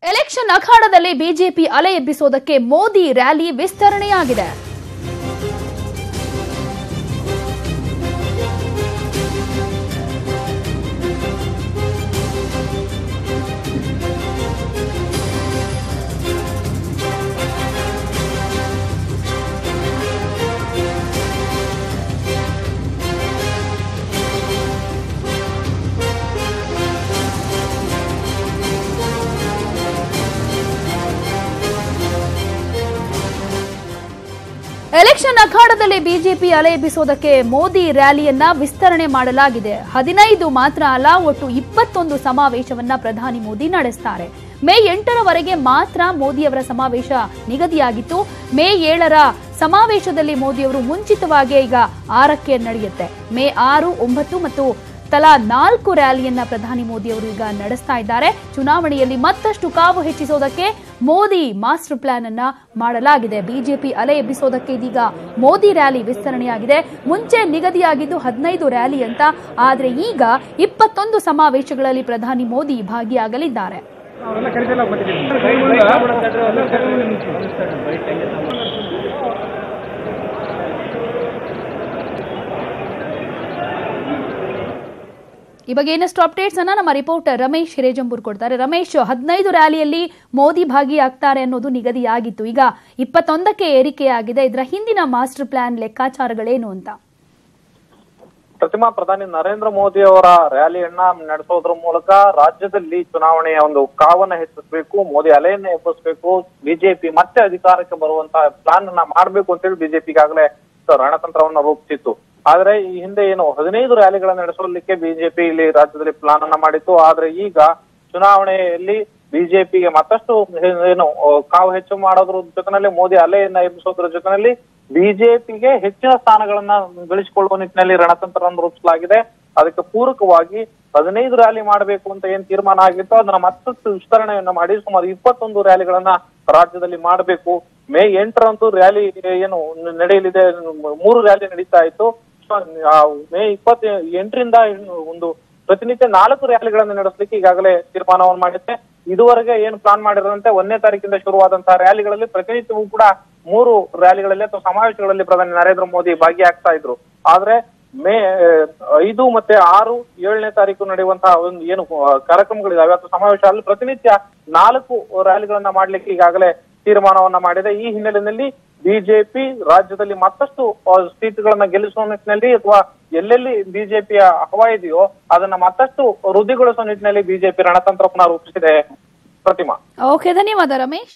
Election ಅಖಾಡದಲ್ಲಿ BJP ಅಲೆ ಎಬ್ಬಿಸೋದಕ್ಕೆ Modi rally ವಿಸ್ತರಣೆಯಾಗಿದೆ. Election ಅಖಾಡದಲ್ಲಿ BJP ಅಲೆ ಎಬ್ಬಿಸೋದಕ್ಕೆ ಮೋದಿ ರ್ಯಾಲಿಯನ್ನ ವಿಸ್ತರಣೆ ಮಾಡಲಾಗಿದೆ. 15 ಮಾತ್ರ ಅಲ್ಲ, ಒಟ್ಟು 21 ಸಮಾವೇಶವನ್ನ ಪ್ರಧಾನಿ ಮೋದಿ ನಡೆಸುತ್ತಾರೆ. ಮೇ 8ರವರೆಗೆ ಮಾತ್ರ ಮೋದಿಯವರ ಸಮಾವೇಶ ನಿಗದಿಯಾಗಿತ್ತು. ಮೇ 7ರ ಸಮಾವೇಶದಲ್ಲಿ ಮೋದಿಯವರು ಮುಂಚಿತವಾಗಿ ಈಗ 6ಕ್ಕೆ ನಡೆಯುತ್ತೆ. ಮೇ 6, 9 ಮತ್ತು ತಲಾ 4 ರ್ಯಾಲಿಯನ್ನ ಪ್ರಧಾನಿ ಮೋದಿ ಅವರು ಈಗ ನಡೆಸ್ತಾ ಇದ್ದಾರೆ. ಚುನಾವಣೆಯಲ್ಲಿ ಮತ್ತಷ್ಟು ಕಾವು ಹೆಚ್ಚಿಸೋದಕ್ಕೆ ಮೋದಿ ಮಾಸ್ಟರ್ ಪ್ಲಾನ್ ಅನ್ನ ಮಾಡಲಾಗಿದೆ. ಬಿಜೆಪಿ ಅಲೆ ಎಬ್ಬಿಸೋದಕ್ಕೆ ಇದೀಗ ಮೋದಿ ರ್ಯಾಲಿ ವಿಸ್ತರಣೆಯಾಗಿದೆ. ಮುಂಚೆ ನಿಗದಿಯಾಗಿದ್ದು 15 ರ್ಯಾಲಿ ಅಂತ, ಆದ್ರೆ ಈಗ 21 ಸಮಾವೇಶಗಳಲ್ಲಿ ಪ್ರಧಾನಿ ಮೋದಿ ಭಾಗಿಯಾಗಲಿದ್ದಾರೆ. ಈ ಬಗ್ಗೆ ಇನ್ನಷ್ಟು ಅಪ್ಡೇಟ್ಸ್ ಅನ್ನ ನಮ್ಮ ರಿಪೋರ್ಟರ್ ರಮೇಶ್ ಹಿರೇಜಂಬೂರ್ ಕೊಡ್ತಾರೆ. ರಮೇಶ್, 15 ರ್ಯಾಲಿಯಲ್ಲಿ ಮೋದಿ ಭಾಗಿಯಾಗ್ತಾರೆ ಅನ್ನೋದು ನಿಗದಿಯಾಗಿತ್ತು. ಈಗ 21ಕ್ಕೆ ಏರಿಕೆಯಾಗಿದೆ. ಇದರ ಹಿಂದಿನ ಮಾಸ್ಟರ್ ಪ್ಲಾನ್ ಲೆಕ್ಕಾಚಾರಗಳೇನು ಅಂತ? ಪ್ರತಿಮಾ, ಪ್ರಧಾನಿ ನರೇಂದ್ರ ಮೋದಿ ಅವರ ರ್ಯಾಲಿಯನ್ನ ನಡೆಸೋದ್ರ ಮೂಲಕ ರಾಜ್ಯದಲ್ಲಿ ಚುನಾವಣೆಯ ಒಂದು ಕಾವನ್ನ ಹೆಚ್ಚಿಸಬೇಕು, ಮೋದಿ ಅಲೆಯನ್ನ ಎಬ್ಬಿಸಬೇಕು, ಬಿಜೆಪಿ ಮತ್ತೆ ಅಧಿಕಾರಕ್ಕೆ ಬರುವಂತಹ ಪ್ಲಾನ್ ಅನ್ನ ಮಾಡಬೇಕು ಅಂತೇಳಿ ಬಿಜೆಪಿ ಈಗಾಗಲೇ ರಣತಂತ್ರವನ್ನ ರೂಪಿಸಿತ್ತು. ಆದ್ರೆ ಈ ಹಿಂದೆ ಏನು 15 ರ್ಯಾಲಿಗಳನ್ನ ನಡೆಸಲಿಕ್ಕೆ ಬಿಜೆಪಿ ಇಲ್ಲಿ ರಾಜ್ಯದಲ್ಲಿ ಪ್ಲಾನ್ ಅನ್ನ ಮಾಡಿತ್ತು. ಆದ್ರೆ ಈಗ ಚುನಾವಣೆಯಲ್ಲಿ ಬಿಜೆಪಿಗೆ ಮತ್ತಷ್ಟು ಏನು ಕಾವು ಹೆಚ್ಚು ಮಾಡೋದ್ರ ಜೊತೆನಲ್ಲಿ ಮೋದಿ ಅಲೆಯನ್ನ ಎಬ್ಬಿಸೋದ್ರ ಜೊತೆನಲ್ಲಿ ಬಿಜೆಪಿಗೆ ಹೆಚ್ಚಿನ ಸ್ಥಾನಗಳನ್ನ ಗಳಿಸಿಕೊಳ್ಳುವ ನಿಟ್ಟಿನಲ್ಲಿ ರಣತಂತ್ರವನ್ನು ರೂಪಿಸಲಾಗಿದೆ. ಅದಕ್ಕೆ ಪೂರಕವಾಗಿ 15 ರ್ಯಾಲಿ ಮಾಡಬೇಕು ಅಂತ ಏನ್ ತೀರ್ಮಾನ ಆಗಿತ್ತು ಅದನ್ನ ಮತ್ತಷ್ಟು ವಿಸ್ತರಣೆಯನ್ನ ಮಾಡಿ ಸುಮಾರು 21 ರ್ಯಾಲಿಗಳನ್ನ ರಾಜ್ಯದಲ್ಲಿ ಮಾಡಬೇಕು. ಮೇ 8ರಂತೂ ರ್ಯಾಲಿ ಏನು ನಡೆಯಲಿದೆ, 3 ರ್ಯಾಲಿ ನಡೀತಾ ಇತ್ತು. ಮೇ 28ರಿಂದ ಒಂದು ಪ್ರತಿನಿತ್ಯ 4 ರ್ಯಾಲಿಗಳನ್ನು ನಡೆಸಲಿಕ್ಕೆ ಈಗಾಗಲೇ ತೀರ್ಮಾನವನ್ನು ಮಾಡಿದೆ. ಇದುವರೆಗೆ ಏನು ಪ್ಲಾನ್ ಮಾಡಿರೋದಂತೆ 1ನೇ ತಾರೀಕಿಂದ ಶುರುವಾದಂತಹ ರ್ಯಾಲಿಗಳಲ್ಲಿ ಪ್ರತಿನಿತ್ಯವೂ ಕೂಡ 3 ರ್ಯಾಲಿಗಳಲ್ಲಿ ಅಥವಾ ಸಮಾವೇಶಗಳಲ್ಲಿ ಪ್ರಧಾನಿ ನರೇಂದ್ರ ಮೋದಿ ಭಾಗಿಯಾಗ್ತಾ ಇದ್ರು. ಆದ್ರೆ ಮೇ 5 ಮತ್ತೆ 6, 7ನೇ ತಾರೀಕು ನಡೆಯುವಂತಹ ಒಂದು ಏನು ಕಾರ್ಯಕ್ರಮಗಳಿದಾವೆ ಅಥವಾ ಸಮಾವೇಶ ಅಲ್ಲಿ ಪ್ರತಿನಿತ್ಯ 4 ರ್ಯಾಲಿಗಳನ್ನ ಮಾಡ್ಲಿಕ್ಕೆ ಈಗಾಗಲೇ ತೀರ್ಮಾನವನ್ನ ಮಾಡಿದೆ. ಈ ಹಿನ್ನೆಲೆಯಲ್ಲಿ ಬಿಜೆಪಿ ರಾಜ್ಯದಲ್ಲಿ ಮತ್ತಷ್ಟು ಸೀಟ್ಗಳನ್ನ ಗೆಲ್ಲಿಸುವ ನಿಟ್ಟಿನಲ್ಲಿ ಅಥವಾ ಎಲ್ಲೆಲ್ಲಿ ಬಿಜೆಪಿಯ ಹವಾ ಇದೆಯೋ ಅದನ್ನ ಮತ್ತಷ್ಟು ವೃದ್ಧಿಗೊಳಿಸುವ ನಿಟ್ಟಿನಲ್ಲಿ ಬಿಜೆಪಿ ರಣತಂತ್ರವನ್ನ ರೂಪಿಸಿದೆ. ಪ್ರತಿಮಾ, ಓಕೆ, ಧನ್ಯವಾದ ರಮೇಶ್.